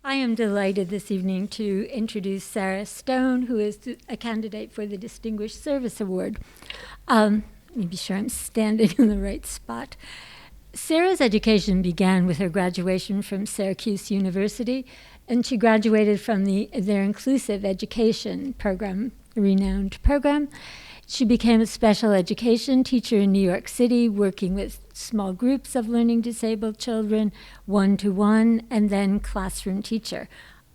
I am delighted this evening to introduce Sara Stone, who is a candidate for the Distinguished Service Award. Let me be sure I'm standing in the right spot. Sara's education began with her graduation from Syracuse University, and she graduated from their inclusive education program, a renowned program. She became a special education teacher in New York City, working with small groups of learning disabled children, one-to-one, and then classroom teacher.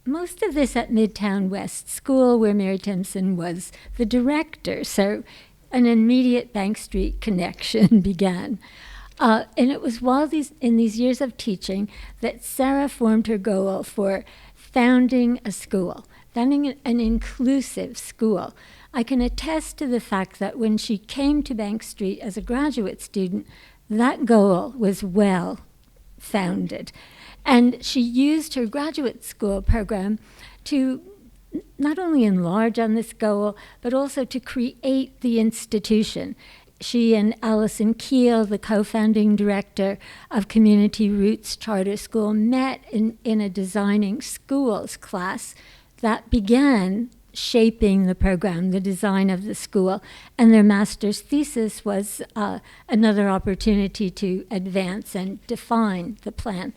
Most of this at Midtown West School, where Mary Timpson was the director, so an immediate Bank Street connection began. And it was while in these years of teaching that Sara formed her goal for founding a school, founding an inclusive school. I can attest to the fact that when she came to Bank Street as a graduate student, that goal was well founded. And she used her graduate school program to not only enlarge on this goal, but also to create the institution. She and Allison Keel, the co-founding director of Community Roots Charter School, met in a designing schools class that began shaping the program, the design of the school, and their master's thesis was another opportunity to advance and define the plan.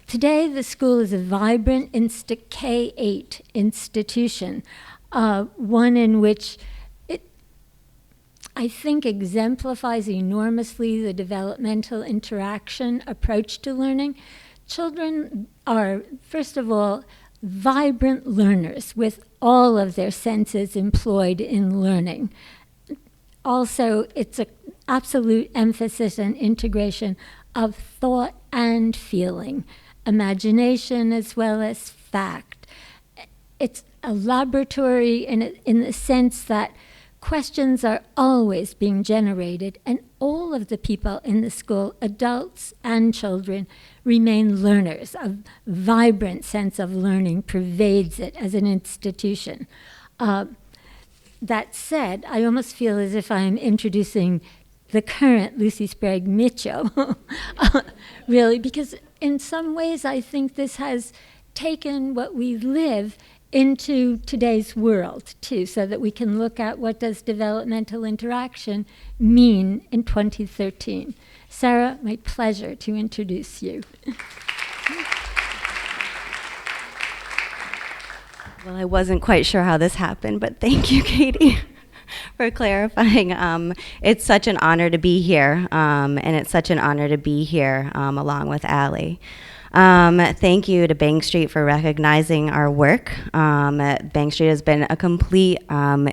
Today, the school is a vibrant K-8 institution, one in which it, I think, exemplifies enormously the developmental interaction approach to learning. Children are, first of all, vibrant learners with all of their senses employed in learning. Also, it's an absolute emphasis and integration of thought and feeling, imagination as well as fact. It's a laboratory in the sense that questions are always being generated, and all of the people in the school, adults and children, remain learners. A vibrant sense of learning pervades it as an institution. That said, I almost feel as if I'm introducing the current Lucy Sprague Mitchell, really, because in some ways I think this has taken what we live into today's world, too, so that we can look at what does developmental interaction mean in 2013. Sara, my pleasure to introduce you. Well, I wasn't quite sure how this happened, but thank you, Katie, for clarifying. It's such an honor to be here, and it's such an honor to be here along with Allie. Thank you to Bank Street for recognizing our work. Bank Street has been a complete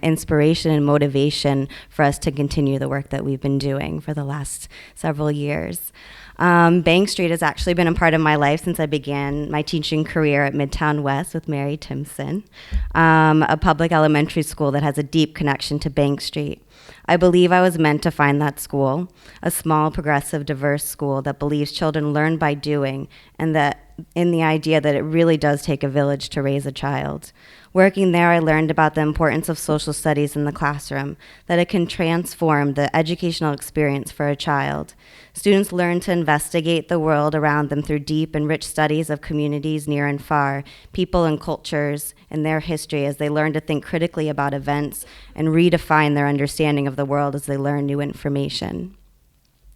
inspiration and motivation for us to continue the work that we've been doing for the last several years. Bank Street has actually been a part of my life since I began my teaching career at Midtown West with Mary Timpson, a public elementary school that has a deep connection to Bank Street. I believe I was meant to find that school, a small, progressive, diverse school that believes children learn by doing, and that in the idea that it really does take a village to raise a child. Working there, I learned about the importance of social studies in the classroom, that it can transform the educational experience for a child. Students learn to investigate the world around them through deep and rich studies of communities near and far, people and cultures, and their history as they learn to think critically about events and redefine their understanding of the world as they learn new information.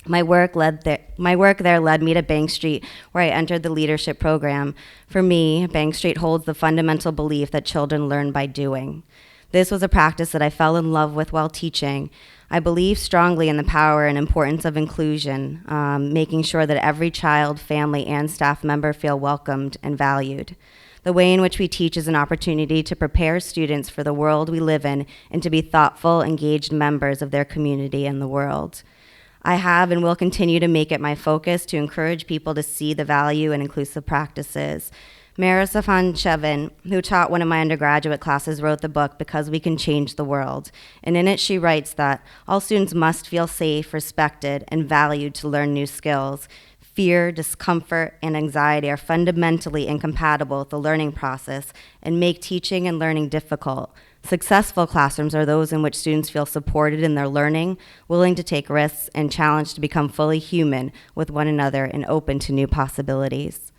My work there led me to Bank Street, where I entered the leadership program. For me, Bank Street holds the fundamental belief that children learn by doing. This was a practice that I fell in love with while teaching. I believe strongly in the power and importance of inclusion, making sure that every child, family, and staff member feel welcomed and valued. The way in which we teach is an opportunity to prepare students for the world we live in and to be thoughtful, engaged members of their community and the world. I have and will continue to make it my focus to encourage people to see the value in inclusive practices. Marissa von Chevin, who taught one of my undergraduate classes, wrote the book, Because We Can Change the World. And in it, she writes that all students must feel safe, respected, and valued to learn new skills. Fear, discomfort, and anxiety are fundamentally incompatible with the learning process and make teaching and learning difficult. Successful classrooms are those in which students feel supported in their learning, willing to take risks, and challenged to become fully human with one another and open to new possibilities.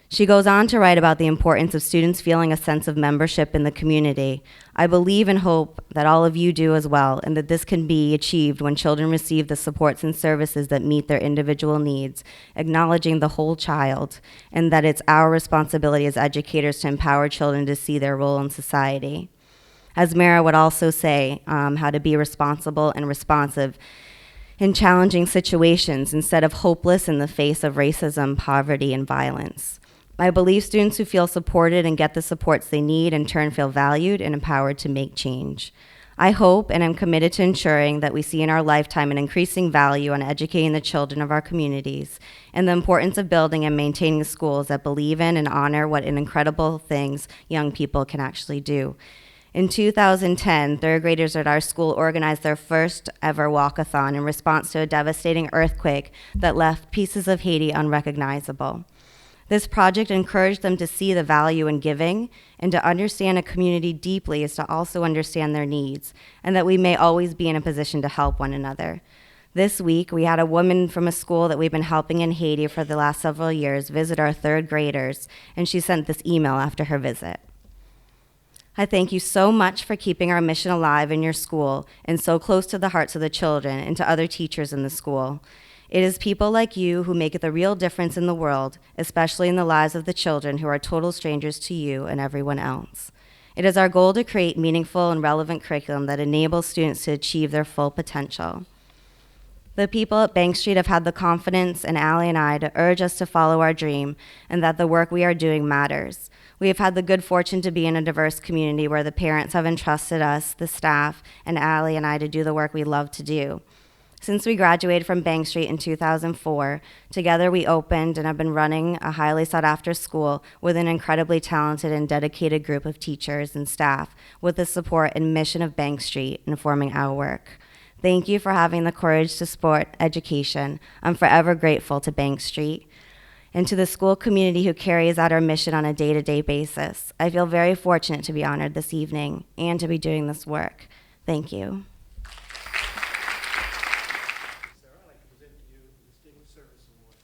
She goes on to write about the importance of students feeling a sense of membership in the community. I believe and hope that all of you do as well, and that this can be achieved when children receive the supports and services that meet their individual needs, acknowledging the whole child, and that it's our responsibility as educators to empower children to see their role in society. As Mara would also say, how to be responsible and responsive in challenging situations instead of hopeless in the face of racism, poverty, and violence. I believe students who feel supported and get the supports they need in turn feel valued and empowered to make change. I hope and am committed to ensuring that we see in our lifetime an increasing value on educating the children of our communities and the importance of building and maintaining schools that believe in and honor what incredible things young people can actually do. In 2010, third graders at our school organized their first ever walkathon in response to a devastating earthquake that left pieces of Haiti unrecognizable. This project encouraged them to see the value in giving and to understand a community deeply is to also understand their needs, and that we may always be in a position to help one another. This week, we had a woman from a school that we've been helping in Haiti for the last several years visit our third graders, and she sent this email after her visit. I thank you so much for keeping our mission alive in your school and so close to the hearts of the children and to other teachers in the school. It is people like you who make the real difference in the world, especially in the lives of the children who are total strangers to you and everyone else. It is our goal to create meaningful and relevant curriculum that enables students to achieve their full potential. The people at Bank Street have had the confidence in Allie and I to urge us to follow our dream and that the work we are doing matters. We have had the good fortune to be in a diverse community where the parents have entrusted us, the staff, and Allie and I to do the work we love to do. Since we graduated from Bank Street in 2004, together we opened and have been running a highly sought-after school with an incredibly talented and dedicated group of teachers and staff with the support and mission of Bank Street informing our work. Thank you for having the courage to support education. I'm forever grateful to Bank Street and to the school community who carries out our mission on a day-to-day basis. I feel very fortunate to be honored this evening and to be doing this work. Thank you. Sara, I'd like to present to you the Distinguished Service Award.